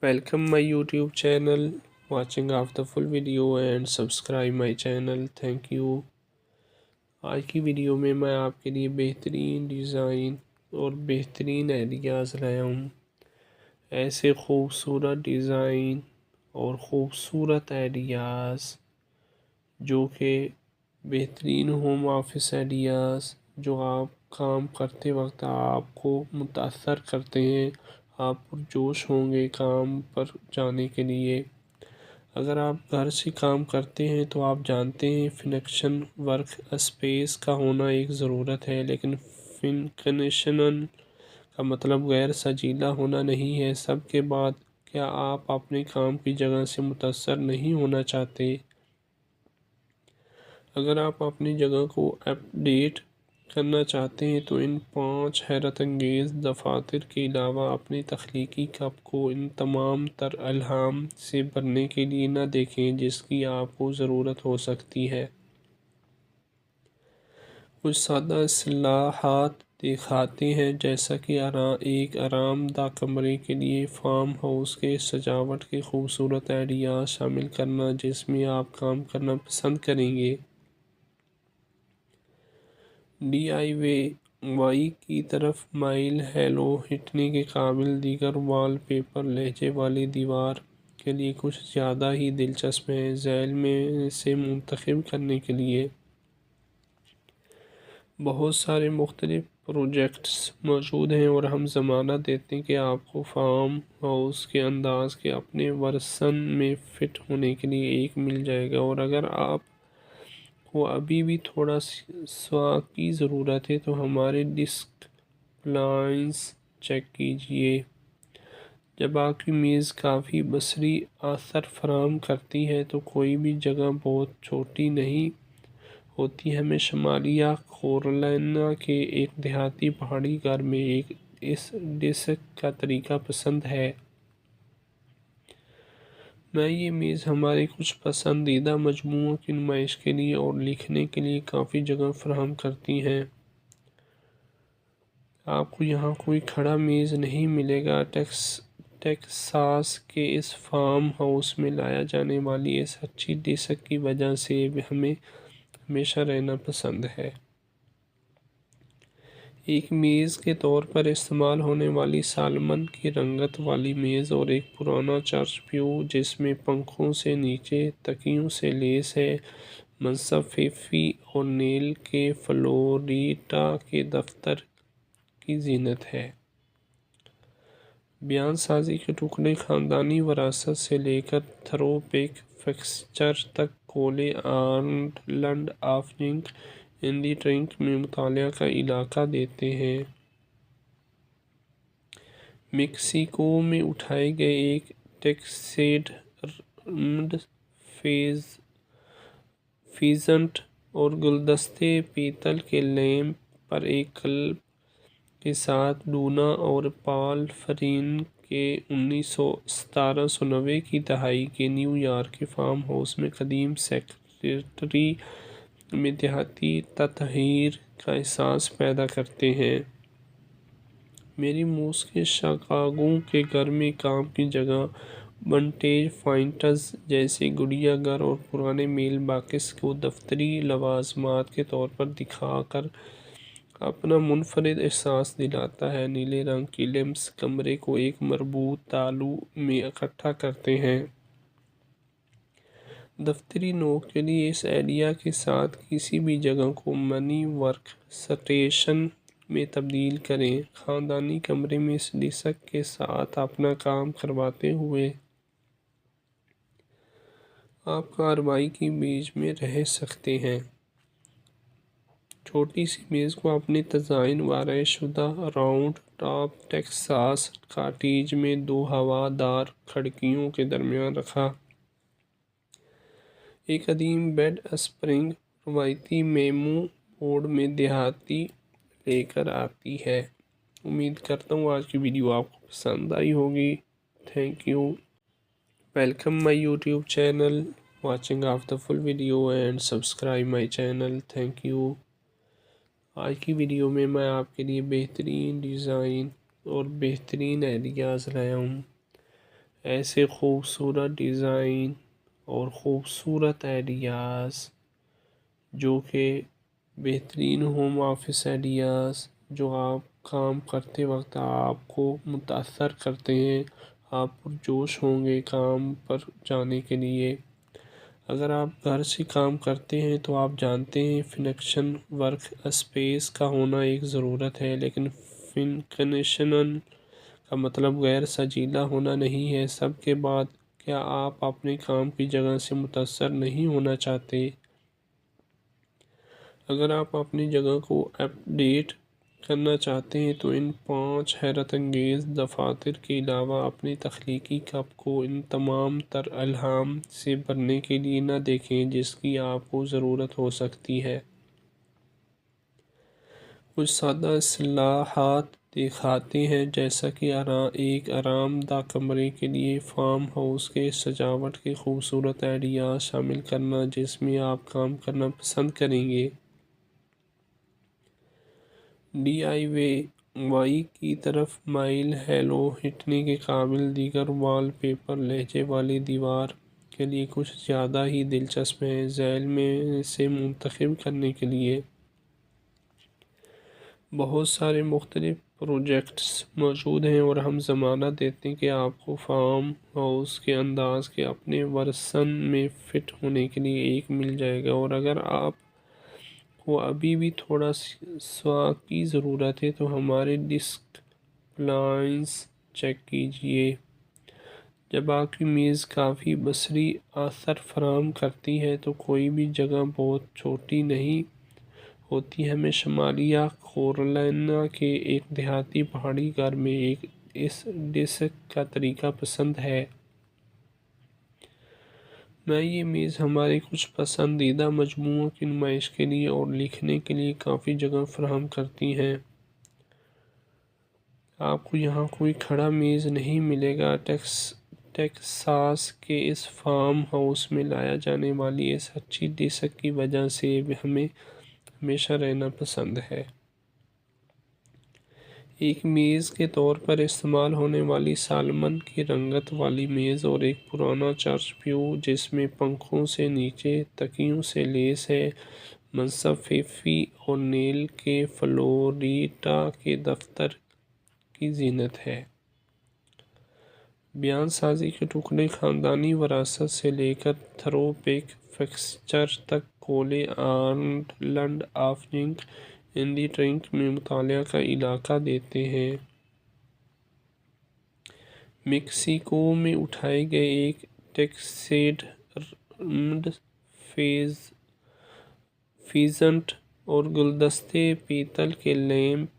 Welcome my YouTube channel, watching of the full video and subscribe my channel. Thank you. आज की video में मैं आपके लिए बेहतरीन डिज़ाइन और बेहतरीन आइडियाज़ लाया हूँ। ऐसे खूबसूरत डिज़ाइन और ख़ूबसूरत आइडियाज़ जो कि बेहतरीन होम ऑफिस आइडियाज़ जो आप काम करते वक्त आपको मुतासर करते हैं, आप पुरजोश होंगे काम पर जाने के लिए। अगर आप घर से काम करते हैं तो आप जानते हैं फिनिक्शन वर्क स्पेस का होना एक ज़रूरत है, लेकिन फिनिक्शन का मतलब गैर सजीला होना नहीं है। सब के बाद क्या आप अपने काम की जगह से मुतासर नहीं होना चाहते? अगर आप अपनी जगह को अपडेट करना चाहते हैं तो इन 5 हैरत अंगेज़ दफातर के अलावा अपनी तख्लीकी कप को इन तमाम तर इल्हाम से भरने के लिए न देखें जिसकी आपको ज़रूरत हो सकती है। कुछ सादा इस्लाहात दिखाते हैं, जैसा कि एक आरामदा कमरे के लिए फार्म हाउस के सजावट के खूबसूरत आइडिया शामिल करना जिसमें आप काम करना पसंद करेंगे। DIY की तरफ माइल हेलो हिटने के काबिल दीगर वॉलपेपर लहजे वाली दीवार के लिए कुछ ज़्यादा ही दिलचस्प है। झैल में से मुंतखब करने के लिए बहुत सारे मुख्तलिफ प्रोजेक्ट्स मौजूद हैं और हम ज़मानत देते हैं कि आपको फार्म हाउस के अंदाज के अपने वर्सन में फ़िट होने के लिए एक मिल जाएगा। और अगर आप को अभी भी थोड़ा स्वाद की ज़रूरत है तो हमारे डिस्क प्लान्स चेक कीजिए। जब आपकी मेज़ काफ़ी बसरी असर फराहम करती है तो कोई भी जगह बहुत छोटी नहीं होती। हमें शमालिया कैरोलिना के एक देहाती पहाड़ी घर में इस डिस्क का तरीका पसंद है। मैं ये मेज़ हमारे कुछ पसंदीदा मजमूओं की नुमाइश के लिए और लिखने के लिए काफ़ी जगह फराहम करती हैं। आपको यहाँ कोई खड़ा मेज़ नहीं मिलेगा। टेक्सास के इस फार्म हाउस में लाया जाने वाली इस अच्छी डिस्क की वजह से हमें हमेशा रहना पसंद है। एक मेज़ के तौर पर इस्तेमाल होने वाली सालमन की रंगत वाली मेज़ और एक पुराना चर्च व्यू जिसमें पंखों से नीचे तकियों से लेस है, मंसफ़ी और नेल के फ्लोरिडा के दफ्तर की जीनत है। बयान साजी के टुकड़े ख़ानदानी वरासत से लेकर थ्रोबैक फिक्सचर तक कोले island of zinc in the trunk में मुतालिया का इलाका देते हैं। मेक्सिको में उठाए गए एक टेक्सेड फीजेंट और गुलदस्ते पीतल के लैंप पर एक क्लब के साथ लूना और पॉल फरीन के 1790 की दहाई के न्यूयॉर्क के फार्म हाउस में कदीम सेक्रेटरी में देहाती तत्हीर का एहसास पैदा करते हैं। मेरी मूस के शिकागो के घर में काम की जगह विंटेज फाइंटर्स जैसे गुड़िया घर और पुराने मेल बॉक्स को दफ्तरी लवाजमात के तौर पर दिखाकर अपना मुनफरिद एहसास दिलाता है। नीले रंग की लैंप्स कमरे को एक मरबूत तालु में इकट्ठा करते हैं। दफ्तरी नोक के लिए इस आइडिया के साथ किसी भी जगह को मनी वर्क स्टेशन में तब्दील करें। ख़ानदानी कमरे में इस डिस्क के साथ अपना काम करवाते हुए आप कार्रवाई की मेज में रह सकते हैं। छोटी सी मेज़ को अपने डिज़ाइन वारे शुदा राउंड टॉप टेक्सास कॉटेज में 2 हवादार खिड़कियों के दरमियान रखा। एक कदीम बेड स्प्रिंग रवायती मेमो बोर्ड में देहाती लेकर आती है। उम्मीद करता हूँ आज की वीडियो आपको पसंद आई होगी। Thank you. Welcome my YouTube channel, watching of the full video and subscribe my channel. Thank you. आज की वीडियो में मैं आपके लिए बेहतरीन डिज़ाइन और बेहतरीन आइडियाज़ लाया हूँ। ایسے خوبصورت ڈیزائن اور خوبصورت آئیڈیاز جو کہ بہترین ہوم آفس آئیڈیاز جو آپ کام کرتے وقت آپ کو متاثر کرتے ہیں، آپ پرجوش ہوں گے کام پر جانے کے لیے۔ اگر آپ گھر سے کام کرتے ہیں تو آپ جانتے ہیں فنکشن ورک اسپیس کا ہونا ایک ضرورت ہے، لیکن فنکشنل کا مطلب غیر سجیلا ہونا نہیں ہے۔ سب کے بعد کیا آپ اپنے کام کی جگہ سے متاثر نہیں ہونا چاہتے؟ اگر آپ اپنی جگہ کو اپ ڈیٹ کرنا چاہتے ہیں تو ان 5 حیرت انگیز دفاتر کے علاوہ اپنی تخلیقی کپ کو ان تمام تر الہام سے بھرنے کے لیے نہ دیکھیں جس کی آپ کو ضرورت ہو سکتی ہے۔ کچھ سادہ اصطلاحات دکھاتے ہیں، جیسا کہ ایک آرام دہ کمرے کے لیے فارم ہاؤس کے سجاوٹ کے خوبصورت آئیڈیاز شامل کرنا جس میں آپ کام کرنا پسند کریں گے۔ ڈی آئی وائی کی طرف مائل ہیلو ہٹنے کے قابل دیگر وال پیپر لہجے والی دیوار کے لیے کچھ زیادہ ہی دلچسپ ہیں۔ ذیل میں سے منتخب کرنے کے لیے بہت سارے مختلف پروجیکٹس موجود ہیں اور ہم ضمانت دیتے ہیں کہ آپ کو فارم ہاؤس کے انداز کے اپنے ورژن میں فٹ ہونے کے لیے ایک مل جائے گا، اور اگر آپ کو ابھی بھی تھوڑا سوا کی ضرورت ہے تو ہمارے ڈیسک پلانس چیک کیجئے۔ جب آپ کی میز کافی بصری اثر فراہم کرتی ہے تو کوئی بھی جگہ بہت چھوٹی نہیں ہوتی۔ ہمیں شمالیہ کیرولینا کے ایک دیہاتی پہاڑی گھر میں اس ڈیسک کا طریقہ پسند ہے۔ میں یہ میز ہمارے کچھ پسندیدہ مجموعوں کی نمائش کے لیے اور لکھنے کے لیے کافی جگہ فراہم کرتی ہیں۔ آپ کو یہاں کوئی کھڑا میز نہیں ملے گا۔ ٹیکساس کے اس فارم ہاؤس میں لایا جانے والی اس اچھی ڈیسک کی وجہ سے ہمیں ہمیشہ رہنا پسند ہے۔ ایک میز کے طور پر استعمال ہونے والی سالمن کی رنگت والی میز اور ایک پرانا چرچ پیو جس میں پنکھوں سے نیچے تکیوں سے لیس ہے، منصب فیفی اونیل کے فلوریڈا کے دفتر کی زینت ہے۔ بیان سازی کے ٹکڑے خاندانی وراثت سے لے کر تھرو بیک فکسچر تک کولے island of junk in the trunk میں مطالعہ کا علاقہ دیتے ہیں۔ میکسیکو میں اٹھائے گئے ایک ٹیکسیڈرمڈ فیزنٹ اور گلدستے پیتل کے لیمپ